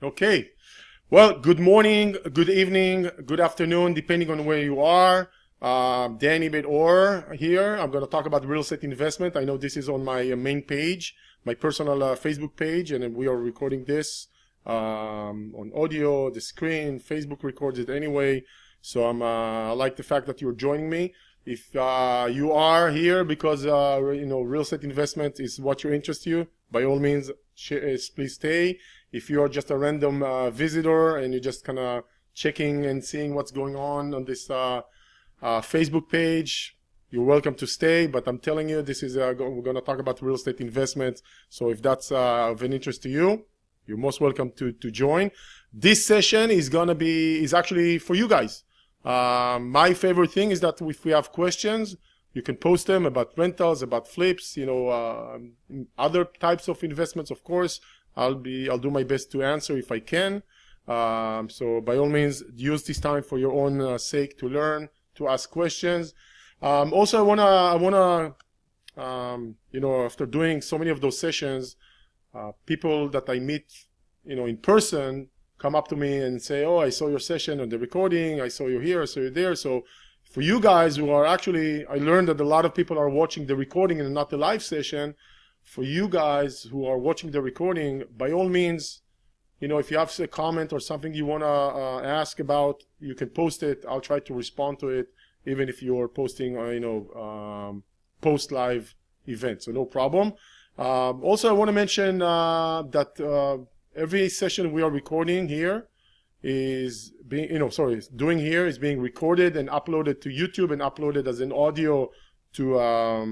Okay. Well, good morning, good evening, good afternoon, depending on where you are. Dani Beit-Or here. I'm going to talk about real estate investment. I know this is on my main page, my personal Facebook page, and we are recording this on audio, the screen. Facebook records it anyway. So I like the fact that you're joining me. If you are here because real estate investment is what you're interested in, by all means, please stay. If you're just a random visitor and you're just kind of checking and seeing what's going on this Facebook page, you're welcome to stay. But I'm telling you, this is we're going to talk about real estate investment. So if that's of an interest to you, you're most welcome to join. This session is actually for you guys. My favorite thing is that if we have questions, you can post them about rentals, about flips, other types of investments. Of course, I'll do my best to answer if I can. So by all means, use this time for your own sake to learn, to ask questions. Also, I wanna, after doing so many of those sessions, people that I meet, in person, come up to me and say, "Oh, I saw your session on the recording. I saw you here. I saw you there." So for you guys who are actually, I learned that a lot of people are watching the recording and not the live session. For you guys who are watching the recording, by all means, if you have a comment or something you want to ask about, you can post it. I'll try to respond to it, even if you're posting, post-live event. So no problem. Also, I want to mention that every session we are recording here is being, is being recorded and uploaded to YouTube and uploaded as an audio to our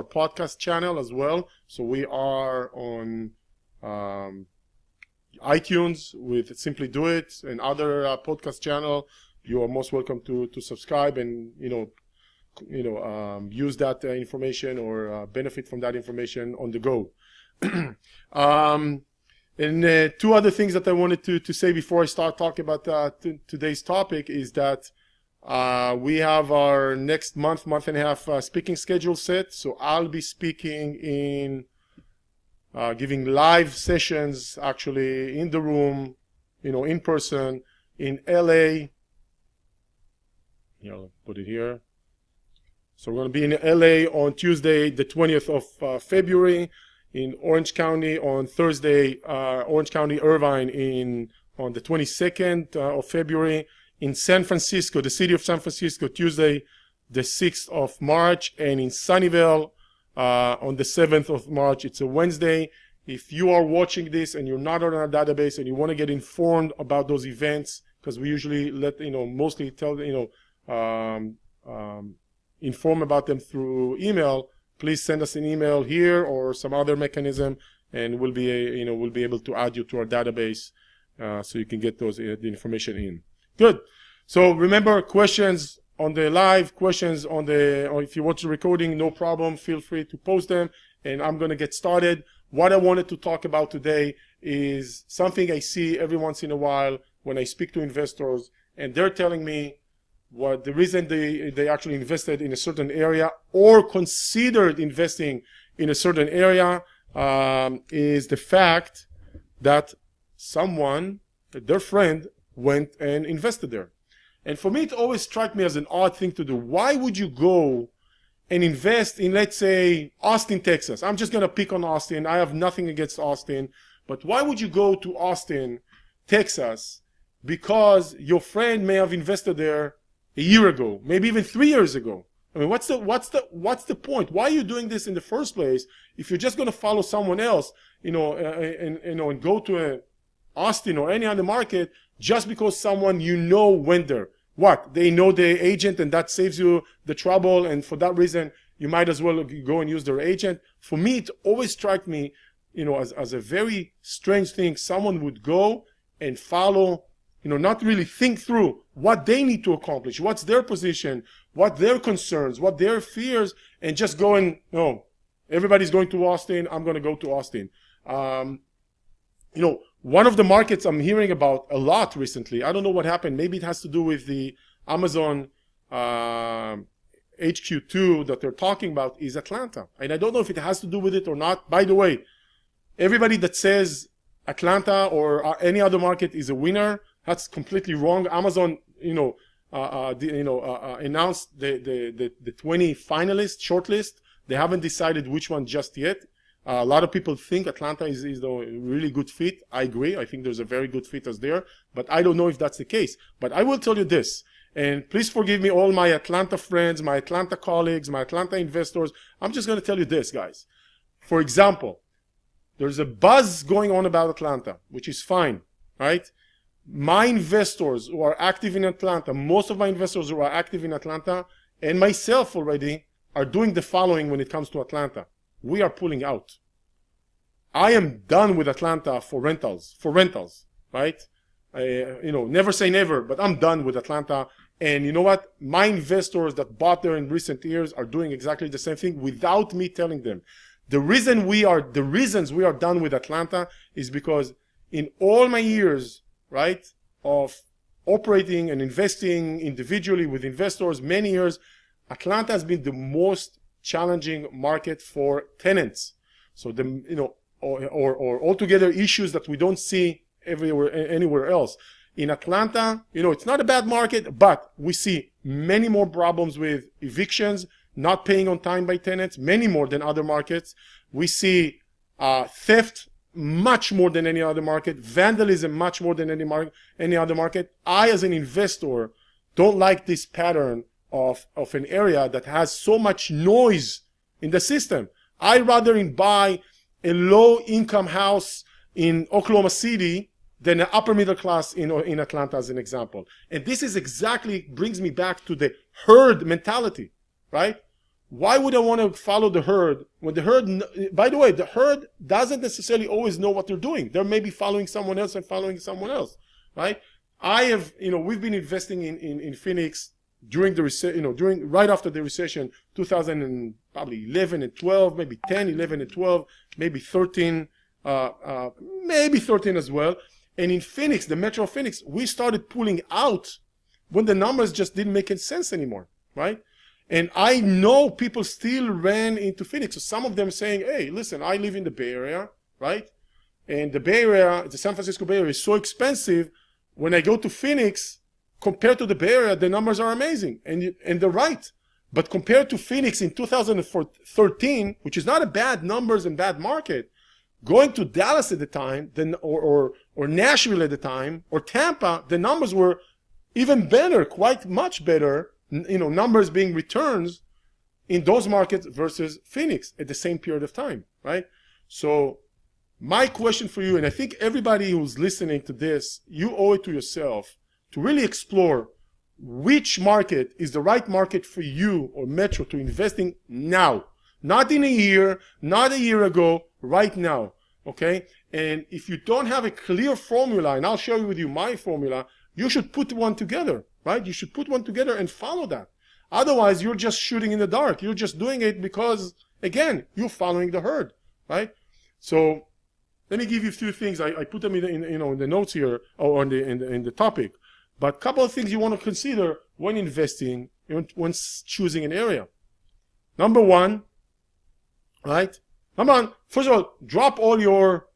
podcast channel as well. So we are on iTunes with SimplyDoIt and other podcast channel. You are most welcome to subscribe and use that information or benefit from that information on the go. And two other things that I wanted to say before I start talking about today's topic is that we have our next month and a half speaking schedule set. So I'll be speaking giving live sessions actually in the room, in person in LA. I'll put it here. So we're going to be in LA on Tuesday, the 20th of February. In Orange County on Thursday, Orange County, Irvine on the 22nd of February. In San Francisco, the city of San Francisco, Tuesday, the 6th of March. And in Sunnyvale on the 7th of March. It's a Wednesday. If you are watching this and you're not on our database and you want to get informed about those events, because we usually mostly tell, inform about them through email, please send us an email here or some other mechanism, and we'll be able to add you to our database so you can get the information in. Good. So remember, questions on the live, questions or if you watch the recording, no problem. Feel free to post them, and I'm going to get started. What I wanted to talk about today is something I see every once in a while when I speak to investors, and they're telling me what the reason they actually invested in a certain area or considered investing in a certain area is the fact that someone, their friend, went and invested there. And for me, it always struck me as an odd thing to do. Why would you go and invest in, let's say, Austin, Texas? I'm just going to pick on Austin. I have nothing against Austin. But why would you go to Austin, Texas? Because your friend may have invested there a year ago, maybe even 3 years ago. I mean, what's the point? Why are you doing this in the first place if you're just going to follow someone else, and go to Austin or any other market just because someone went there? What? They know the agent and that saves you the trouble, and for that reason you might as well go and use their agent. For me, it always struck me, as a very strange thing. Someone would go and follow, not really think through what they need to accomplish, what's their position, what their concerns, what their fears, and just go and, everybody's going to Austin, I'm going to go to Austin. One of the markets I'm hearing about a lot recently, I don't know what happened, maybe it has to do with the Amazon HQ2 that they're talking about, is Atlanta. And I don't know if it has to do with it or not. By the way, everybody that says Atlanta or any other market is a winner. That's completely wrong. Amazon, announced the 20 finalists shortlist. They haven't decided which one just yet. A lot of people think Atlanta is a really good fit. I agree. I think there's a very good fit as there, but I don't know if that's the case. But I will tell you this, and please forgive me, all my Atlanta friends, my Atlanta colleagues, my Atlanta investors. I'm just going to tell you this, guys. For example, there's a buzz going on about Atlanta, which is fine, right? My investors who are active in Atlanta, most of my investors who are active in Atlanta, and myself already, are doing the following when it comes to Atlanta. We are pulling out. I am done with Atlanta for rentals, right? Never say never, but I'm done with Atlanta. And you know what? My investors that bought there in recent years are doing exactly the same thing without me telling them. The reasons we are done with Atlanta is because in all my years, right, of operating and investing individually with investors, many years, Atlanta has been the most challenging market for tenants. So or altogether issues that we don't see anywhere else. In Atlanta, it's not a bad market, but we see many more problems with evictions, not paying on time by tenants, many more than other markets. We see theft much more than any other market, vandalism much more than any other market. I, as an investor, don't like this pattern of an area that has so much noise in the system. I'd rather buy a low-income house in Oklahoma City than an upper middle class in Atlanta, as an example. And this is exactly brings me back to the herd mentality, right? Why would I want to follow the herd when the herd, by the way, the herd doesn't necessarily always know what they're doing. They're maybe following someone else and following someone else, right? We've been investing in Phoenix during the recession, right after the recession, 2011 and 12, maybe 10, 11 and 12, maybe 13, maybe 13 as well. And in Phoenix, the Metro Phoenix, we started pulling out when the numbers just didn't make any sense anymore, right? And I know people still ran into Phoenix. So some of them saying, hey, listen, I live in the Bay Area, right? And the Bay Area, the San Francisco Bay Area is so expensive. When I go to Phoenix, compared to the Bay Area, the numbers are amazing. And they're right. But compared to Phoenix in 2013, which is not a bad numbers and bad market, going to Dallas at the time, or Nashville at the time, or Tampa, the numbers were even better, quite much better, numbers being returns in those markets versus Phoenix at the same period of time, right? So my question for you, and I think everybody who's listening to this, you owe it to yourself to really explore which market is the right market for you or Metro to invest in now. Not in a year, not a year ago, right now, okay? And if you don't have a clear formula, and I'll share with you my formula, you should put one together, right? You should put one together and follow that. Otherwise, you're just shooting in the dark. You're just doing it because, again, you're following the herd, right? So let me give you a few things. I put them in the notes here, or in the topic. But a couple of things you want to consider when investing, when choosing an area. Number one, right? Number one, first of all, drop all your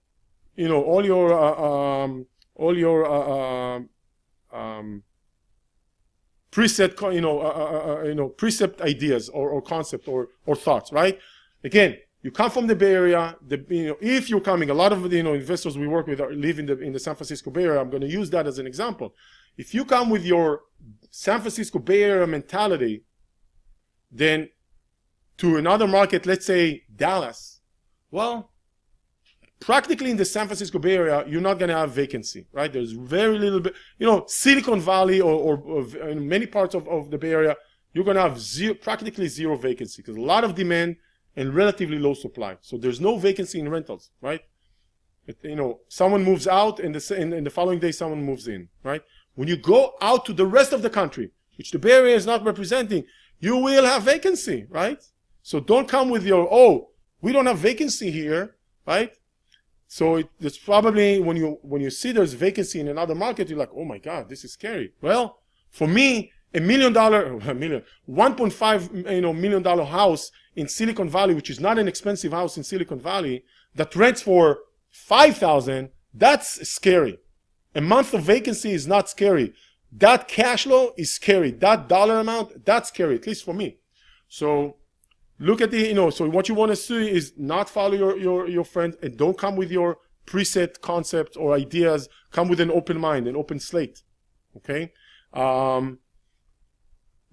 preset, precept ideas or concept or thoughts, right? Again, you come from the Bay Area. If you're coming, a lot of investors we work with live in the San Francisco Bay Area. I'm going to use that as an example. If you come with your San Francisco Bay Area mentality, then to another market, let's say Dallas, well, practically in the San Francisco Bay Area, you're not going to have vacancy, right? There's very little bit, Silicon Valley or in many parts of the Bay Area, you're going to have practically zero vacancy because a lot of demand and relatively low supply. So there's no vacancy in rentals, right? Someone moves out and the following day someone moves in, right? When you go out to the rest of the country, which the Bay Area is not representing, you will have vacancy, right? So don't come with we don't have vacancy here, right? So it's probably when you see there's vacancy in another market, you're like, oh my God, this is scary. Well, for me, $1.5 million house in Silicon Valley, which is not an expensive house in Silicon Valley, that rents for $5,000, That's scary. A month of vacancy is not scary. That cash flow is scary. That dollar amount, that's scary, at least for me. So look at the, so what you want to see is not follow your friends, and don't come with your preset concepts or ideas. Come with an open mind, an open slate. Okay?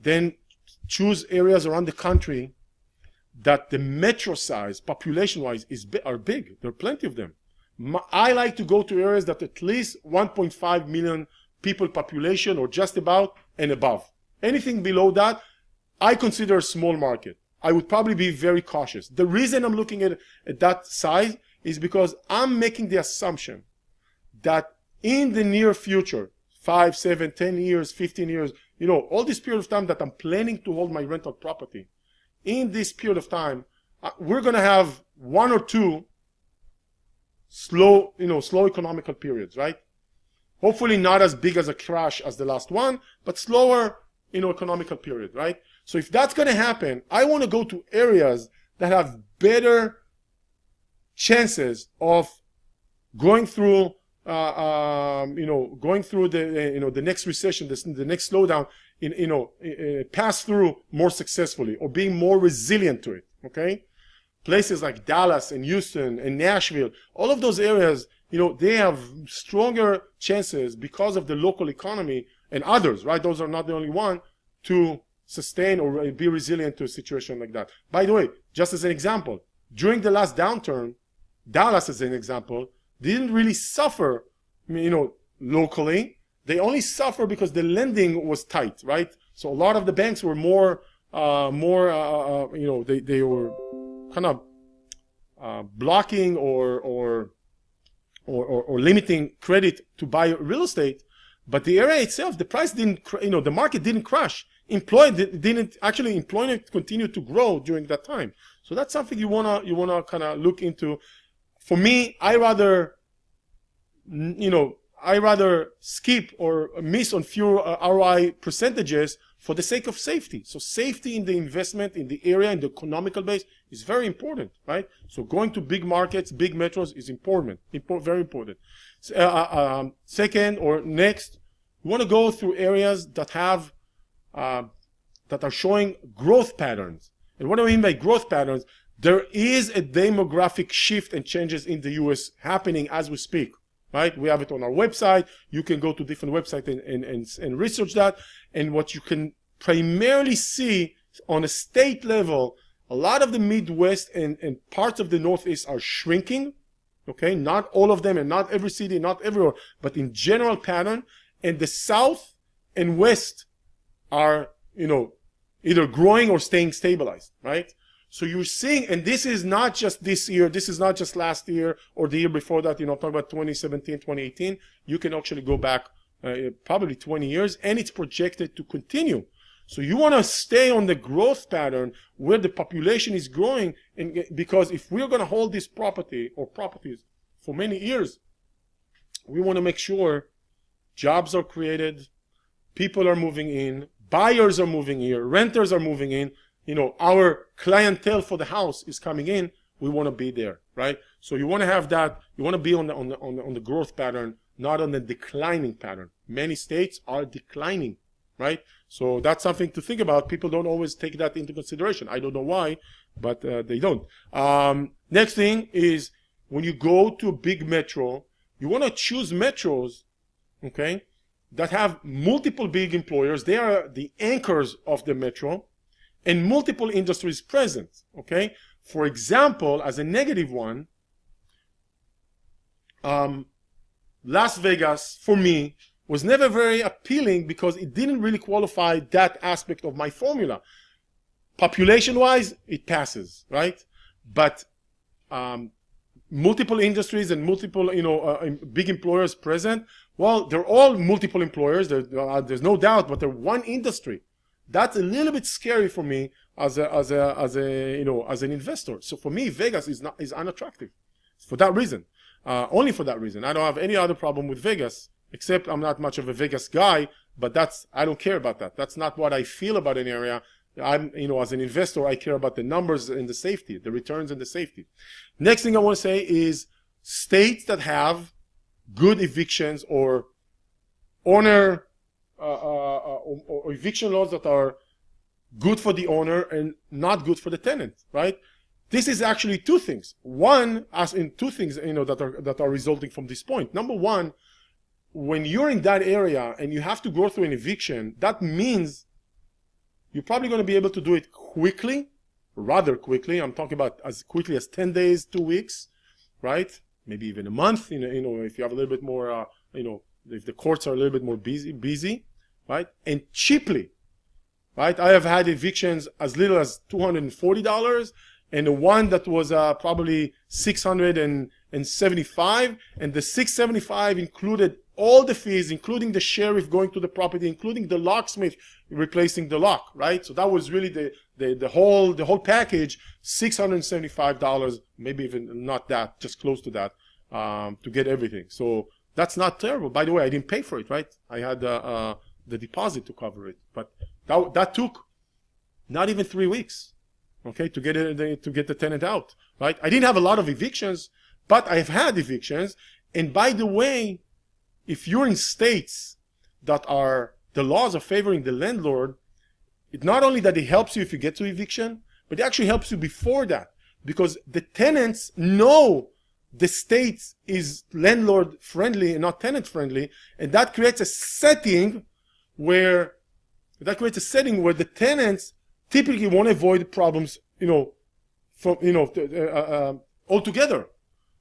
Then choose areas around the country that the metro size, population-wise, are big. There are plenty of them. I like to go to areas that at least 1.5 million people population, or just about and above. Anything below that, I consider a small market. I would probably be very cautious. The reason I'm looking at that size is because I'm making the assumption that in the near future, 5, 7, 10 years, 15 years, all this period of time that I'm planning to hold my rental property, in this period of time, we're going to have one or two slow economical periods, right? Hopefully not as big as a crash as the last one, but slower, economical period, right? So if that's going to happen, I want to go to areas that have better chances of going through, going through the next recession, the next slowdown, pass through more successfully, or being more resilient to it. Okay, places like Dallas and Houston and Nashville, all of those areas, they have stronger chances because of the local economy and others, right? Those are not the only one to sustain or be resilient to a situation like that. By the way, just as an example, during the last downturn, Dallas, as an example, didn't really suffer, locally. They only suffer because the lending was tight, right? So a lot of the banks were they were kind of blocking or limiting credit to buy real estate. But the area itself, the price didn't, the market didn't crash. Employment continued to grow during that time. So that's something you wanna kind of look into. For me, I rather skip or miss on few ROI percentages for the sake of safety. So safety in the investment, in the area, in the economical base is very important, right? So going to big markets, big metros is important, very important. Second or next, you want to go through areas that have, that are showing growth patterns. And what do I mean by growth patterns? There is a demographic shift and changes in the US happening as we speak. Right? We have it on our website. You can go to different websites and research that. And what you can primarily see on a state level, a lot of the Midwest and parts of the Northeast are shrinking. Okay? Not all of them, and not every city, not everywhere, but in general pattern. And the South and West are, either growing or staying stabilized, right? So you're seeing, and this is not just this year, this is not just last year or the year before that, talking about 2017, 2018. You can actually go back probably 20 years, and it's projected to continue. So you want to stay on the growth pattern where the population is growing, and because if we're going to hold this property or properties for many years, we want to make sure jobs are created, people are moving in, buyers are moving here, renters are moving in. Our clientele for the house is coming in. We want to be there, right? So you want to have that. You want to be on the growth pattern, not on the declining pattern. Many states are declining, right? So that's something to think about. People don't always take that into consideration. I don't know why, but they don't. Next thing is, when you go to a big metro, you want to choose metros, okay, that have multiple big employers. They are the anchors of the metro, and multiple industries present, okay? For example, as a negative one, Las Vegas, for me, was never very appealing because it didn't really qualify that aspect of my formula. Population-wise, it passes, right? But multiple industries and multiple, big employers present, well, they're all multiple employers, there's no doubt, but they're one industry. That's a little bit scary for me as an investor. So for me, Vegas is unattractive for that reason. Only for that reason. I don't have any other problem with Vegas, except I'm not much of a Vegas guy, but I don't care about that. That's not what I feel about an area. As an investor, I care about the numbers and the safety, the returns and the safety. Next thing I want to say is states that have good evictions or owner or eviction laws that are good for the owner and not good for the tenant, right? This is actually two things. One, as in two things, that are resulting from this point. Number one, when you're in that area and you have to go through an eviction, that means you're probably going to be able to do it quickly, rather quickly. I'm talking about as quickly as 10 days, 2 weeks, right? Maybe even a month, if you have a little bit more, if the courts are a little bit more busy, right? And cheaply, right? I have had evictions as little as $240, and the one that was probably $675, and the $675 included all the fees, including the sheriff going to the property, including the locksmith replacing the lock, right? So that was really the whole package, $675, maybe even not that, just close to that, to get everything. So that's not terrible. By the way, I didn't pay for it, right? I had the deposit to cover it, but that took not even 3 weeks, okay, to get the tenant out, right? I didn't have a lot of evictions, but I have had evictions. And by the way, if you're in states that the laws are favoring the landlord, it not only that it helps you if you get to eviction, but it actually helps you before that, because the tenants know the state is landlord friendly and not tenant friendly, and that creates a setting where the tenants typically want to avoid problems, altogether,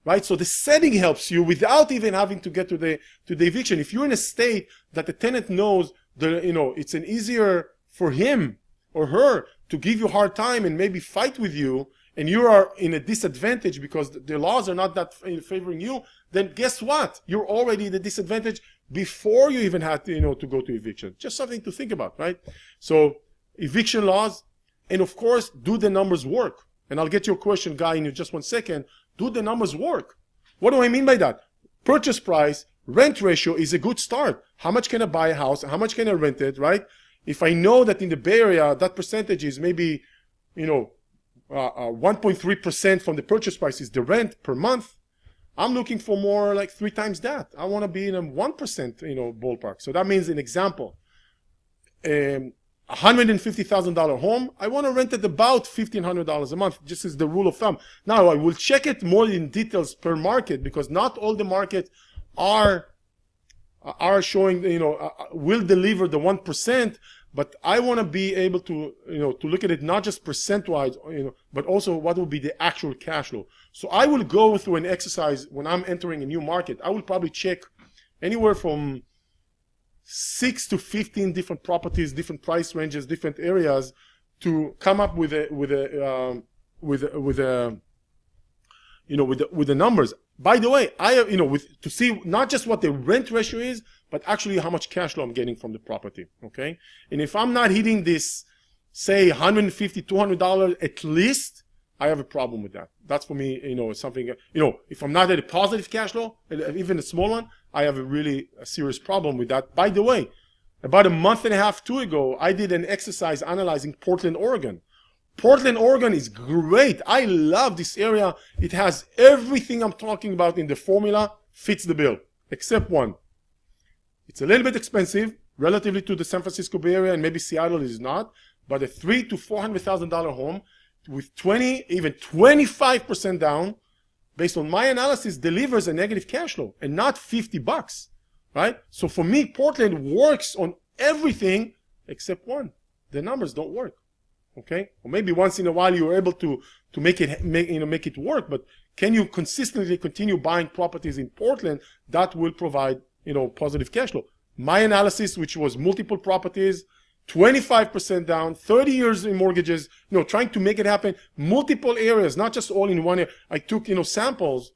right? So the setting helps you without even having to get to the eviction. If you're in a state that the tenant knows it's an easier for him or her to give you a hard time and maybe fight with you, and you are in a disadvantage because the laws are not that favoring you, then guess what? You're already in a disadvantage before you even had to go to eviction. Just something to think about, right? So eviction laws, and of course, do the numbers work? And I'll get your question, Guy, in just 1 second. Do the numbers work? What do I mean by that? Purchase price, rent ratio is a good start. How much can I buy a house? How much can I rent it, right? If I know that in the Bay Area, that percentage is maybe, 1.3% from the purchase price is the rent per month, I'm looking for more like 3 times that. I want to be in a 1%, ballpark. So that means, an example, $150,000 home, I want to rent it about $1,500 a month. Just as the rule of thumb. Now, I will check it more in details per market, because not all the markets are showing, will deliver the 1%, but I want to be able to, to look at it not just percent-wise, but also what will be the actual cash flow. So I will go through an exercise when I'm entering a new market. I will probably check anywhere from 6 to 15 different properties, different price ranges, different areas, to come up with the numbers. By the way, I have, to see not just what the rent ratio is, but actually how much cash flow I'm getting from the property. Okay, and if I'm not hitting this, say $150, $200 at least, I have a problem with that. That's for me, something. If I'm not at a positive cash flow, even a small one, I have a serious problem with that. By the way, about a month and a half, 2 ago, I did an exercise analyzing Portland, Oregon. Portland, Oregon is great. I love this area. It has everything I'm talking about in the formula, fits the bill, except one. It's a little bit expensive, relatively to the San Francisco Bay Area, and maybe Seattle is not, but a $300,000 to $400,000 home with 20, even 25% down, based on my analysis, delivers a negative cash flow and not $50, right? So for me, Portland works on everything except one. The numbers don't work, okay? Or maybe once in a while you're able to make it work, but can you consistently continue buying properties in Portland that will provide, positive cash flow? My analysis, which was multiple properties, 25% down, 30 years in mortgages, trying to make it happen, multiple areas, not just all in one area. I took, samples,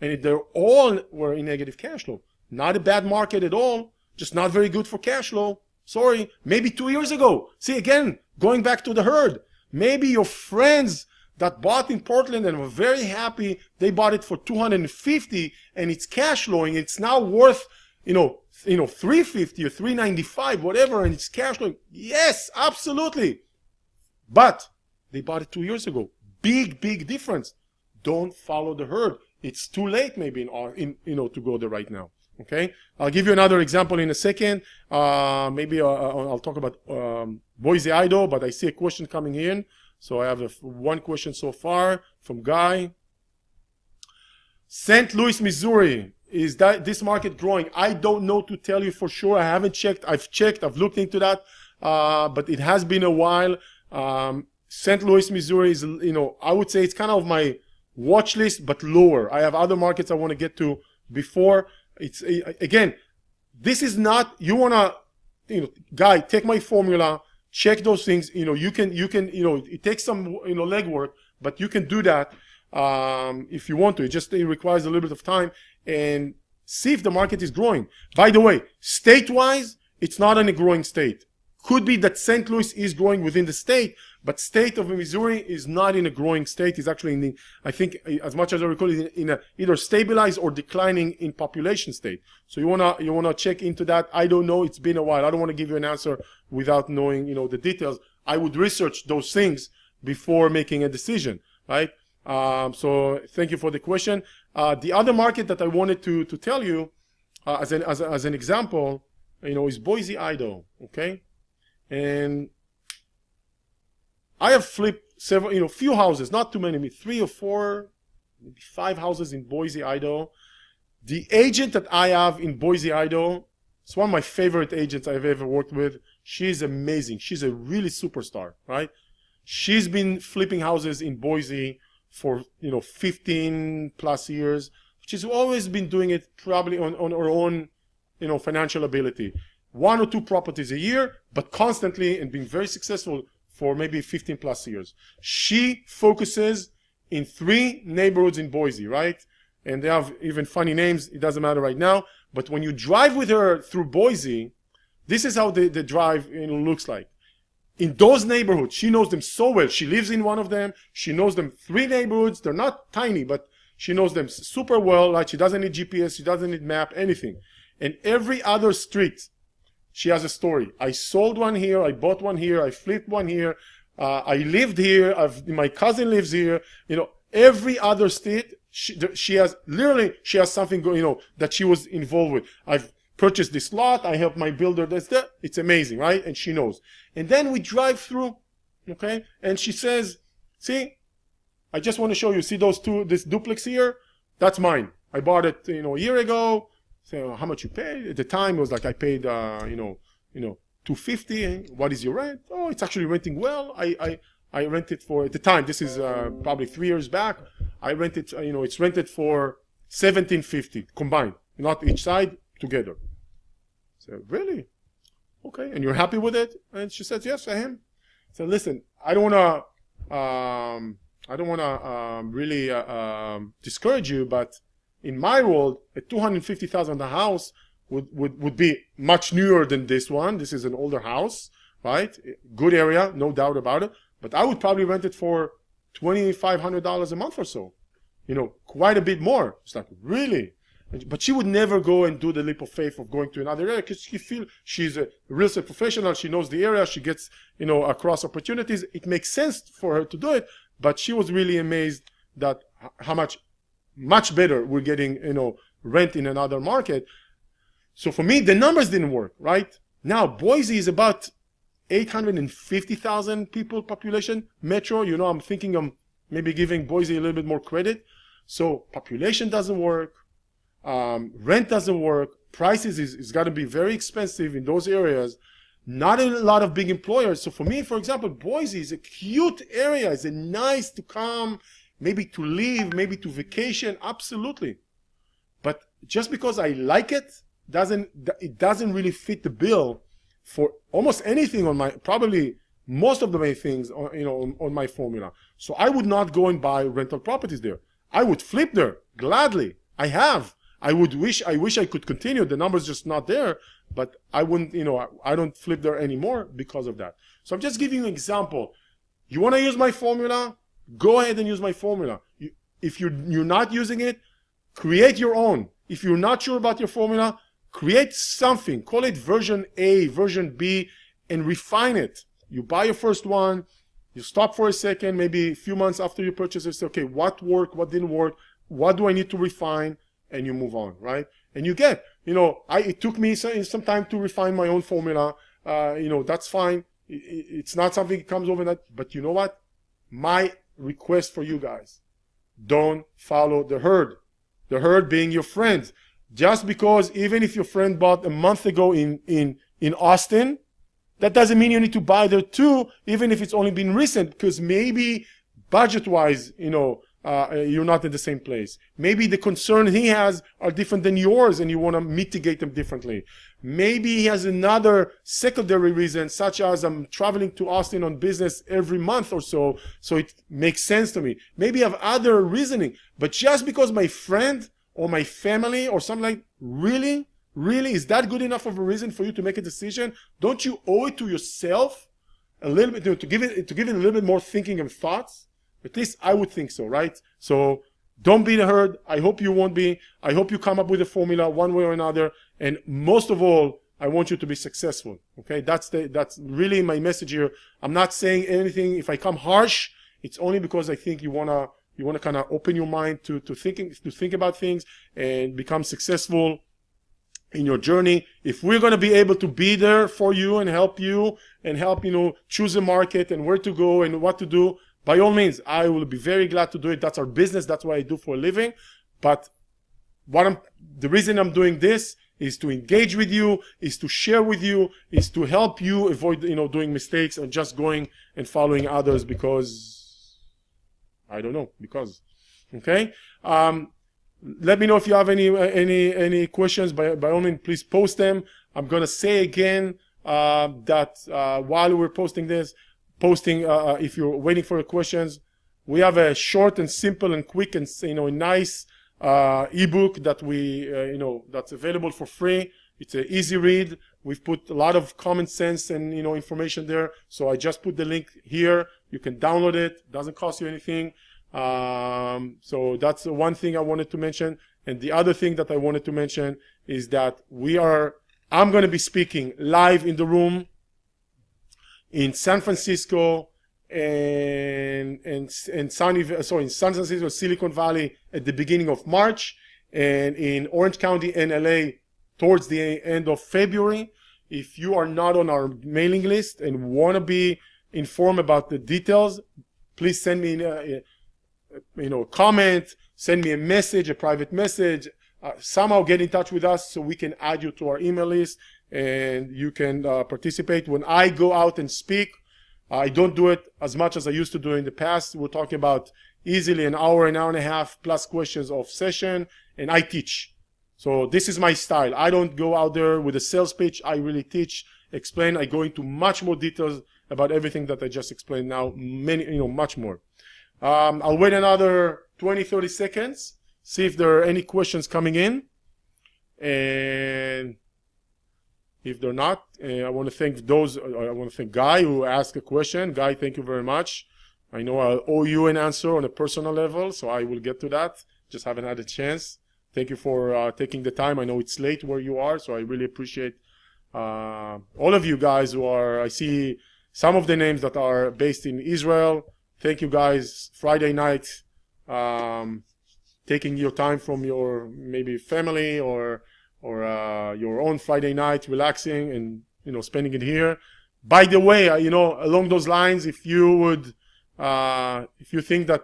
and they all were in negative cash flow. Not a bad market at all, just not very good for cash flow. Sorry, maybe 2 years ago. See, again, going back to the herd, maybe your friends that bought in Portland and were very happy, they bought it for $250 and it's cash flowing. It's now worth, $350 or $395, whatever, and it's cash flowing. Yes, absolutely. But they bought it 2 years ago. Big difference. Don't follow the herd. It's too late, maybe, to go there right now. Okay, I'll give you another example in a second. Maybe I'll talk about Boise, Idaho, but I see a question coming in. So I have one question so far from Guy. St. Louis, Missouri. Is this market growing? I don't know to tell you for sure. I haven't checked. I've looked into that, but it has been a while. St. Louis, Missouri is, I would say it's kind of my watch list, but lower. I have other markets I want to get to before. It's again, this is not, you want to, Guy, take my formula, check those things. You can, it takes some, legwork, but you can do that. If you want to. It requires a little bit of time, and see if the market is growing. By the way, state-wise, it's not in a growing state. Could be that St. Louis is growing within the state, but state of Missouri is not in a growing state. It's actually in the, I think, as much as I recall, in a either stabilized or declining in population state. So you wanna check into that. I don't know. It's been a while. I don't want to give you an answer without knowing, the details. I would research those things before making a decision, right? So thank you for the question. The other market that I wanted to tell you as an example, is Boise, Idaho. Okay, and I have flipped several, few houses, not too many, maybe 3 or 4, maybe 5 houses in Boise, Idaho. The agent that I have in Boise, Idaho, it's one of my favorite agents I've ever worked with. She's amazing. She's a really superstar, right? She's been flipping houses in Boise for 15 plus years. She's always been doing it probably on her own financial ability. 1 or 2 properties a year, but constantly, and being very successful for maybe 15 plus years. She focuses in 3 neighborhoods in Boise, right? And they have even funny names. It doesn't matter right now. But when you drive with her through Boise, this is how the drive looks like. In those neighborhoods, she knows them so well. She lives in one of them. She knows them 3 neighborhoods. They're not tiny, but she knows them super well. Right? She doesn't need GPS. She doesn't need map, anything. And every other street, she has a story. I sold one here. I bought one here. I flipped one here. I lived here. My cousin lives here. Every other street, she has something going, that she was involved with. I've purchased this lot. I helped my builder. That. It's amazing, right? And she knows. And then we drive through, okay? And she says, see, I just want to show you. See this duplex here? That's mine. I bought it, a year ago. So how much you paid? At the time, it was like I paid, $250. What is your rent? Oh, it's actually renting well. I rented for, at the time, this is probably 3 years back. I rented, it's rented for $1,750 combined, not each side, together. So really? Okay, and you're happy with it? And she says, yes, I am. So listen, I don't wanna really discourage you, but in my world, a $250,000 house would be much newer than this one. This is an older house, right? Good area, no doubt about it. But I would probably rent it for $2,500 a month or so. Quite a bit more. It's like, really? But she would never go and do the leap of faith of going to another area because she feels she's a real estate professional. She knows the area. She gets, across opportunities. It makes sense for her to do it. But she was really amazed that how much better we're getting, rent in another market. So for me, the numbers didn't work, right? Now, Boise is about 850,000 people population, metro. I'm thinking of maybe giving Boise a little bit more credit. So population doesn't work. Rent doesn't work. Prices is got to be very expensive in those areas. Not a lot of big employers. So for me, for example, Boise is a cute area. It's nice to come, maybe to live, maybe to vacation. Absolutely. But just because I like it, it doesn't really fit the bill for almost anything on probably most of the main things on my formula. So I would not go and buy rental properties there. I would flip there gladly. I have. I wish I could continue. The number's just not there, but I wouldn't, I don't flip there anymore because of that. So I'm just giving you an example. You want to use my formula? Go ahead and use my formula. If you're not using it, create your own. If you're not sure about your formula, create something. Call it version A, version B, and refine it. You buy your first one, you stop for a second, maybe a few months after you purchase it, say, okay, what worked, what didn't work, what do I need to refine? And you move on, right? And you get, it took me some time to refine my own formula. That's fine. It's not something that comes overnight. But you know what? My request for you guys, don't follow the herd. The herd being your friends. Just because even if your friend bought a month ago in Austin, that doesn't mean you need to buy there too, even if it's only been recent, because maybe budget-wise, you're not in the same place. Maybe the concern he has are different than yours and you want to mitigate them differently. Maybe he has another secondary reason, such as I'm traveling to Austin on business every month or so it makes sense to me. Maybe you have other reasoning. But just because my friend or my family or something like, really, is that good enough of a reason for you to make a decision? Don't you owe it to yourself a little bit, to give it a little bit more thinking and thoughts? At least I would think so, right? So don't be the herd. I hope you won't be. I hope you come up with a formula one way or another. And most of all, I want you to be successful. Okay, that's really my message here. I'm not saying anything. If I come harsh, it's only because I think you wanna kind of open your mind to think about things and become successful in your journey. If we're going to be able to be there for you and help choose a market and where to go and what to do, by all means, I will be very glad to do it. That's our business. That's what I do for a living. But the reason I'm doing this is to engage with you, is to share with you, is to help you avoid, doing mistakes and just going and following others because, I don't know, because, okay? Let me know if you have any questions. By all means, please post them. I'm going to say again that while we're posting, if you're waiting for your questions, we have a short and simple and quick and nice ebook that that's available for free. It's an easy read. We've put a lot of common sense and information there. So I just put the link here. You can download it. Doesn't cost you anything. So that's one thing I wanted to mention. And the other thing that I wanted to mention is that I'm going to be speaking live in the room in San Francisco in San Francisco, Silicon Valley at the beginning of March, and in Orange County and LA towards the end of February. If you are not on our mailing list and want to be informed about the details, please send me a comment, send me a message, a private message, somehow get in touch with us so we can add you to our email list and you can participate. When I go out and speak, I don't do it as much as I used to do in the past. We're talking about easily an hour and a half plus questions of session, and I teach. So this is my style. I don't go out there with a sales pitch. I really teach, explain. I go into much more details about everything that I just explained now, much more. I'll wait another 20-30 seconds, see if there are any questions coming in. And if they're not, I want to thank Guy who asked a question. Guy, thank you very much. I know I owe you an answer on a personal level, so I will get to that. Just haven't had a chance. Thank you for taking the time. I know it's late where you are, so I really appreciate all of you guys who are, I see some of the names that are based in Israel. Thank you guys. Friday night, taking your time from your maybe family or your own Friday night, relaxing and spending it here. By the way, along those lines, if you think that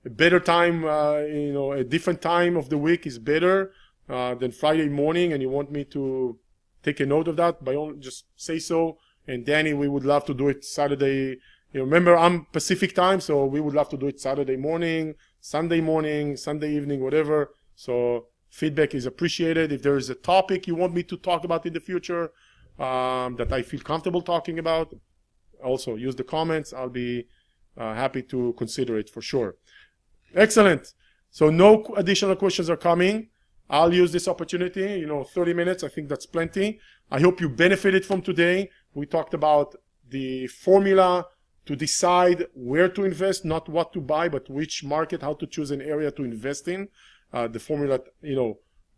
a better time, a different time of the week is better than Friday morning, and you want me to take a note of that, by all just say so. And Danny, we would love to do it Saturday. Remember, I'm Pacific time, so we would love to do it Saturday morning, Sunday evening, whatever. So feedback is appreciated. If there is a topic you want me to talk about in the future that I feel comfortable talking about, also use the comments. I'll be happy to consider it for sure. Excellent. So no additional questions are coming. I'll use this opportunity, 30 minutes. I think that's plenty. I hope you benefited from today. We talked about the formula to decide where to invest, not what to buy, but which market, how to choose an area to invest in. The formula,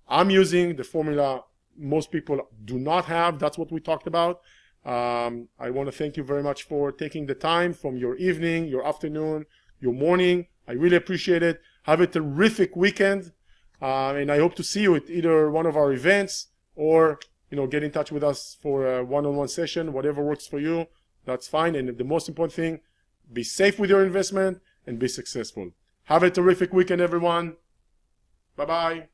I'm using, the formula most people do not have. That's what we talked about. I want to thank you very much for taking the time from your evening, your afternoon, your morning. I really appreciate it. Have a terrific weekend. And I hope to see you at either one of our events, or get in touch with us for a one-on-one session. Whatever works for you, that's fine. And the most important thing, be safe with your investment and be successful. Have a terrific weekend, everyone. Bye-bye.